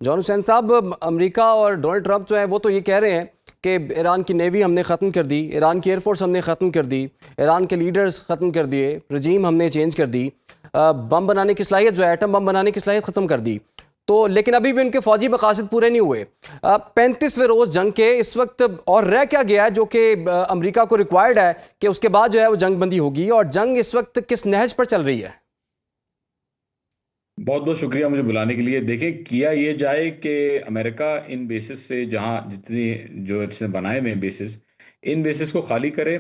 John Hussain साहब, America और Donald Trump जो है वो तो ये कह रहे हैं कि ईरान की नेवी हमने ख़त्म कर दी, ईरान की एयरफोर्स हमने ख़त्म कर दी, ईरान के लीडर्स ख़त्म कर दिए, रजीम हमने चेंज कर दी, बम बनाने की सलाहियत जो है एटम बम बनाने की सलाहियत ख़त्म कर दी। तो लेकिन अभी भी उनके फौजी मकासद पूरे नहीं हुए। 35वें रोज़ जंग के इस वक्त और रह क्या गया है जो कि अमेरिका को रिक्वायर्ड है कि उसके बाद जो है वो जंग बंदी होगी, और जंग इस वक्त किस नहज पर चल रही है? बहुत बहुत शुक्रिया मुझे बुलाने के लिए। देखिए, किया ये जाए कि अमेरिका इन बेसिस से, जहां जितनी जो इसने बनाए हुए बेसिस, इन बेसिस को खाली करे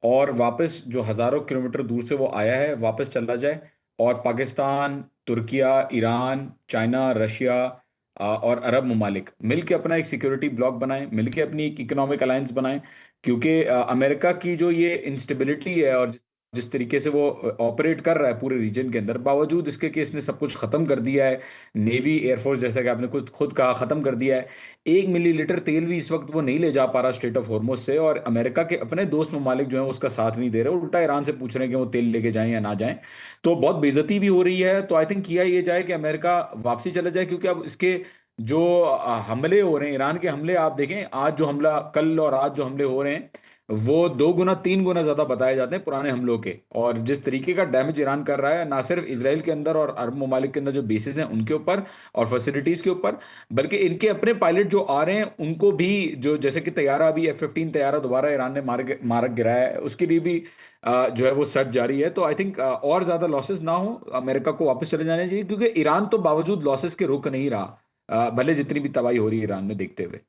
और वापस जो हज़ारों किलोमीटर दूर से वो आया है वापस चला जाए, और Pakistan, Türkiye, Iran, China, Russia और अरब ममालिक मिल के अपना एक सिक्योरिटी ब्लॉक बनाएं, मिल के अपनी एक इकोनॉमिक अलायंस बनाएं। क्योंकि अमेरिका की जो ये इंस्टेबिलिटी है और जिस तरीके से वो ऑपरेट कर रहा है पूरे रीजन के अंदर, बावजूद इसके कि इसने सब कुछ खत्म कर दिया है, नेवी एयरफोर्स जैसा कि आपने खुद खुद कहा खत्म कर दिया है। 1 मिलीलीटर तेल भी इस वक्त वो नहीं ले जा पा रहा स्ट्रेट ऑफ हॉर्मुज से, और अमेरिका के अपने दोस्त ममालिक जो है उसका साथ नहीं दे रहे, उल्टा ईरान से पूछ रहे हैं कि वो तेल लेके जाएं या ना जाएं। तो बहुत बेइज्जती भी हो रही है। तो आई थिंक किया ये जाए कि अमेरिका वापसी चले जाए, क्योंकि अब इसके जो हमले हो रहे हैं, ईरान के हमले आप देखें, आज जो हमला, कल और आज जो हमले हो रहे हैं, वो 2 गुना 3 गुना ज्यादा बताए जाते हैं पुराने हमलों के। और जिस तरीके का डैमेज ईरान कर रहा है, ना सिर्फ इसराइल के अंदर और अरब ममालिक के अंदर जो बेसिस हैं उनके ऊपर और फैसिलिटीज के ऊपर, बल्कि इनके अपने पायलट जो आ रहे हैं उनको भी, जो जैसे कि तैयारा, अभी F-15 तैयारा दोबारा ईरान ने मार गिराया है, उसके लिए भी जो है वो सर्च जारी है। तो आई थिंक और ज्यादा लॉसेस ना हो, अमेरिका को वापस चले जाने चाहिए, क्योंकि ईरान तो बावजूद लॉसेस के रुक नहीं रहा, भले जितनी भी तबाही हो रही है ईरान में देखते हुए।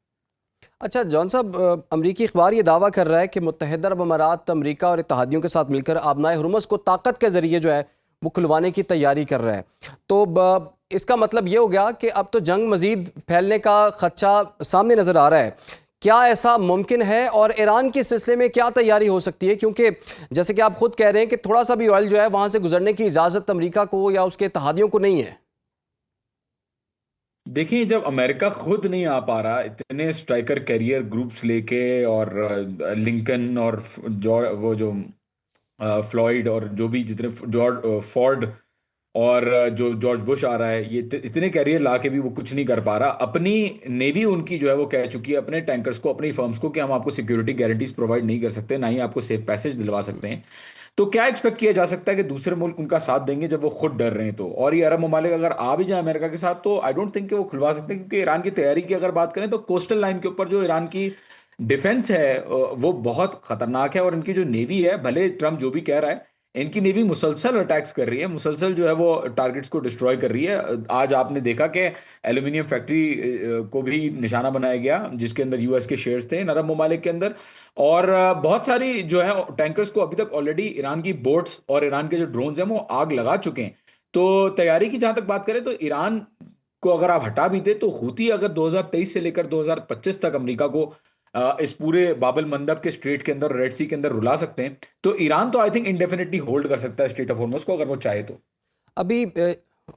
अच्छा जॉन साहब, अमरीकी अखबार ये दावा कर रहा है कि मुत्तहिदा अरब अमारात अमरीका और इत्तहादियों के साथ मिलकर आबनाए हुर्मुज़ को ताकत के ज़रिए जो है वो खुलवाने की तैयारी कर रहा है। तो इसका मतलब ये हो गया कि अब तो जंग मज़ीद फैलने का खदशा सामने नज़र आ रहा है। क्या ऐसा मुमकिन है, और ईरान के सिलसिले में क्या तैयारी हो सकती है? क्योंकि जैसे कि आप खुद कह रहे हैं कि थोड़ा सा भी ऑयल जो है वहाँ से गुजरने की इजाज़त अमरीका को या उसके इत्तहादियों को नहीं है। देखिए, जब अमेरिका खुद नहीं आ पा रहा इतने स्ट्राइकर कैरियर ग्रुप्स लेके, और लिंकन और वो जो फ्लॉइड, और जो भी जितने जॉर्ज फोर्ड, और जो जॉर्ज बुश आ रहा है, ये इतने कैरियर ला के भी वो कुछ नहीं कर पा रहा। अपनी नेवी उनकी जो है वो कह चुकी है अपने टैंकर्स को, अपनी फर्म्स को, कि हम आपको सिक्योरिटी गारंटीज प्रोवाइड नहीं कर सकते, ना ही आपको सेफ पैसेज दिलवा सकते हैं। तो क्या एक्सपेक्ट किया जा सकता है कि दूसरे मुल्क उनका साथ देंगे जब वो खुद डर रहे हैं? तो और ये अरब ममालिक अगर आ भी जाए अमेरिका के साथ, तो आई डोंट थिंक कि वो खुलवा सकते हैं, क्योंकि ईरान की तैयारी की अगर बात करें तो कोस्टल लाइन के ऊपर जो ईरान की डिफेंस है वो बहुत खतरनाक है। और इनकी जो नेवी है, भले ट्रम्प जो भी कह रहा है, इनकी नेवी मुसलसल अटैक्स कर रही है, मुसलसल जो है वो टारगेट्स को डिस्ट्रॉय कर रही है। आज आपने देखा कि एल्यूमिनियम फैक्ट्री को भी निशाना बनाया गया, जिसके अंदर यूएस के शेयर्स थे इन अरब ममालिक के अंदर। और बहुत सारी जो है टैंकर्स को अभी तक ऑलरेडी ईरान की बोट्स और ईरान के जो ड्रोन्स हैं वो आग लगा चुके हैं। तो तैयारी की जहां तक बात करें, तो ईरान को अगर आप हटा भी दे, तो हूती अगर 2023 से लेकर 2025 तक अमेरिका को इस पूरे बाबल मंदब के स्ट्रेट के अंदर, रेड सी के अंदर रुला सकते हैं, तो ईरान तो आई थिंक इंडेफिनेटली होल्ड कर सकता है स्ट्रेट ऑफ हॉर्मुज को, अगर वो चाहे तो। अभी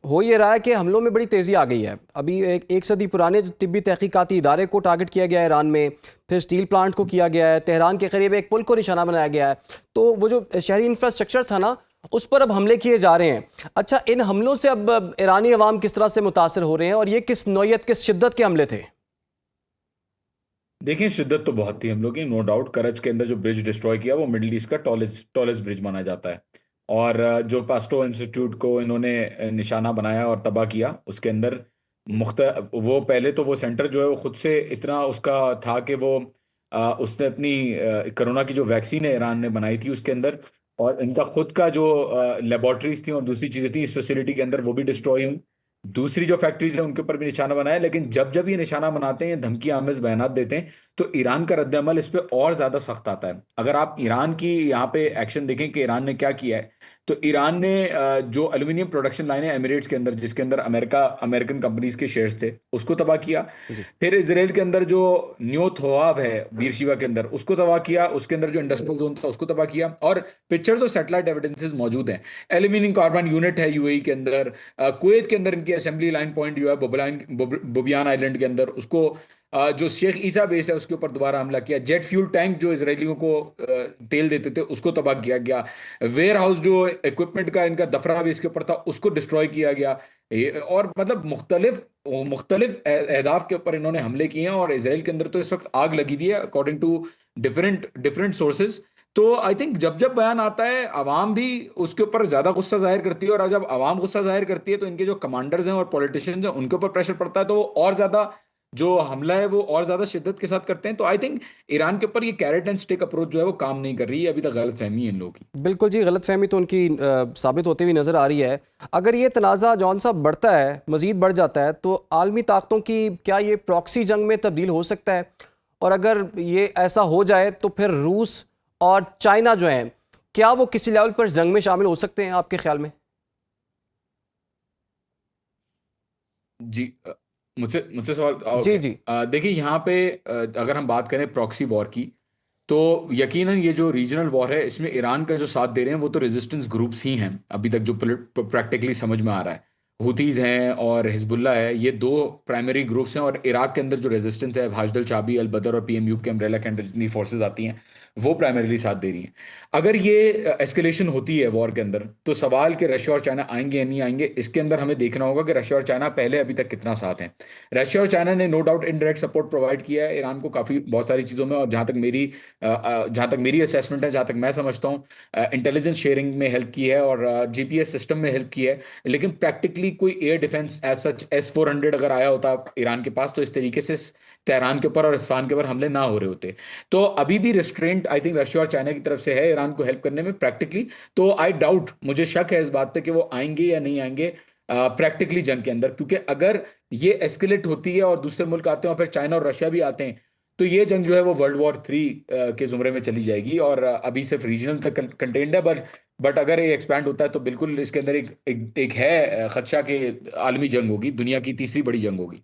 हो ये रहा है कि हमलों में बड़ी तेज़ी आ गई है। अभी एक सदी पुराने जो तिब्बी तहकीकाती इदारे को टारगेट किया गया है ईरान में, फिर स्टील प्लांट को किया गया है, तेहरान के करीब एक पुल को निशाना बनाया गया है। तो वो जो शहरी इंफ्रास्ट्रक्चर था ना, उस पर अब हमले किए जा रहे हैं। अच्छा, इन हमलों से अब ईरानी अवाम किस तरह से मुतासर हो रहे हैं, और ये किस नौयत, किस शिद्दत के हमले थे? देखिए, शिद्दत तो बहुत थी हम लोग की, नो डाउट। करज के अंदर जो ब्रिज डिस्ट्रॉय किया, वो मिडिल ईस्ट का टॉलेस्ट टॉलेस्ट ब्रिज माना जाता है। और जो पास्टो इंस्टीट्यूट को इन्होंने निशाना बनाया और तबाह किया, उसके अंदर मुख्त वो पहले तो वो सेंटर जो है वो खुद से इतना उसका था कि वो उसने अपनी कोरोना की जो वैक्सीन है ईरान ने बनाई थी उसके अंदर, और इनका खुद का जो लेबोरेटरीज थी और दूसरी चीजें थी इस फैसिलिटी के अंदर, वो भी डिस्ट्रॉय हुई। दूसरी जो फैक्ट्रीज है उनके ऊपर भी निशाना बनाया। लेकिन जब जब ये निशाना बनाते हैं, धमकी आमेज बयानात देते हैं, तो ईरान का रद्द-ए-अमल इस पे और ज्यादा सख्त आता है। अगर आप ईरान की यहाँ पे एक्शन देखें कि ईरान ने क्या किया है, तो ईरान ने जो एल्यूमिनियम प्रोडक्शन लाइन है एमिरेट्स के अंदर, जिसके अंदर अमेरिकन कंपनीज के शेयर्स थे, उसको तबाह किया। जी। फिर इसराइल के अंदर जो न्योत होआव है बीरशिवा के अंदर, उसको तबाह किया। उसके अंदर जो इंडस्ट्रियल जोन था उसको तबाह किया। और पिक्चर्स और सैटेलाइट एविडेंसेस मौजूद हैं। एल्यूमिनियम कार्बन यूनिट है यूएई के अंदर, कुवैत के अंदर इनकी असेंबली लाइन पॉइंट जो है बुबियान आइलैंड के अंदर, उसको जो शेख ईसा बेस है उसके ऊपर दोबारा हमला किया। जेट फ्यूल टैंक जो इसराइलियों को तेल देते थे उसको तबाह किया गया। वेयर हाउस जो इक्विपमेंट का इनका दफरा बेस के ऊपर था उसको डिस्ट्रॉय किया गया। और मतलब मुख्तलिफ अहदाफ के ऊपर इन्होंने हमले किए हैं, और इसराइल के अंदर तो इस वक्त आग लगी हुई है according to different different sources. तो आई थिंक जब जब बयान आता है अवाम भी उसके ऊपर ज्यादा गुस्सा जाहिर करती है, और जब अवाम गुस्सा जाहिर करती है तो इनके जो कमांडर्स हैं और पॉलिटिशियंस हैं उनके ऊपर प्रेशर पड़ता है, तो वो और ज्यादा जो हमला है वो और ज्यादा शिद्दत के साथ करते हैं। तो आई थिंक ईरान के ऊपर ये कैरेट एंड स्टिक अप्रोच जो है वो काम नहीं कर रही है, अभी तक गलत फहमी है इन लोगों की। बिल्कुल जी, गलतफहमी तो उनकी साबित होती हुई नज़र आ रही है। अगर ये तनाज़ा जॉन साहब बढ़ता है, मज़ीद बढ़ जाता है, तो आलमी ताकतों की क्या ये प्रॉक्सी जंग में तब्दील हो सकता है? और अगर ये ऐसा हो जाए तो फिर रूस और चाइना जो हैं, क्या वो किसी लेवल पर जंग में शामिल हो सकते हैं आपके ख्याल में? जी, मुझसे मुझसे सवाल, जी ओके। जी। देखिए यहाँ पे अगर हम बात करें प्रॉक्सी वॉर की, तो यकीनन ये जो रीजनल वॉर है इसमें ईरान का जो साथ दे रहे हैं वो तो रेजिस्टेंस ग्रुप्स ही हैं अभी तक, जो प्रैक्टिकली समझ में आ रहा है। हुतीज हैं और हिजबुल्ला है, ये दो प्राइमरी ग्रुप्स हैं, और इराक के अंदर जो रेजिस्टेंस है हाशदल शाबी, अल बदर और पीएमयू के अम्ब्रेला के अंडर जितनी फोर्सेज आती हैं वो प्राइमरीली साथ दे रही हैं। अगर ये एस्केलेशन होती है वॉर के अंदर, तो सवाल कि रशिया और चाइना आएंगे या नहीं आएंगे, इसके अंदर हमें देखना होगा कि रशिया और चाइना पहले अभी तक कितना साथ हैं। रशिया और चाइना ने no doubt indirect support provide किया है ईरान को काफ़ी बहुत सारी चीज़ों में, और जहाँ तक मेरी असेसमेंट है, जहाँ तक मैं समझता हूँ, इंटेलिजेंस शेयरिंग में हेल्प की है और जीपीएस सिस्टम में हेल्प की है। लेकिन प्रैक्टिकली कोई air defence as such S-400 अगर आया होता ईरान के पास, तो इस तरीके से तेहरान के ऊपर और इस्फहान के ऊपर हमले ना हो रहे होते। तो अभी भी रिस्ट्रेंट आई थिंक रशिया और चाइना की तरफ से है ईरान को हेल्प करने में प्रैक्टिकली। तो आई डाउट, मुझे शक है इस बात पे कि वो आएंगे या नहीं आएंगे प्रैक्टिकली जंग के अंदर, क्योंकि अगर ये एस्केलेट होती है और दूसरे मुल्क आते हैं और फिर चाइना और रशिया भी आते हैं, तो ये जंग जो है वो वर्ल्ड वॉर 3 के जुमरे में चली जाएगी, और अभी सिर्फ रीजनल तक कंटेंड है। बट अगर ये एक्सपैंड होता है तो बिल्कुल इसके अंदर एक है खदशा कि आलमी जंग होगी, दुनिया की तीसरी बड़ी जंग होगी।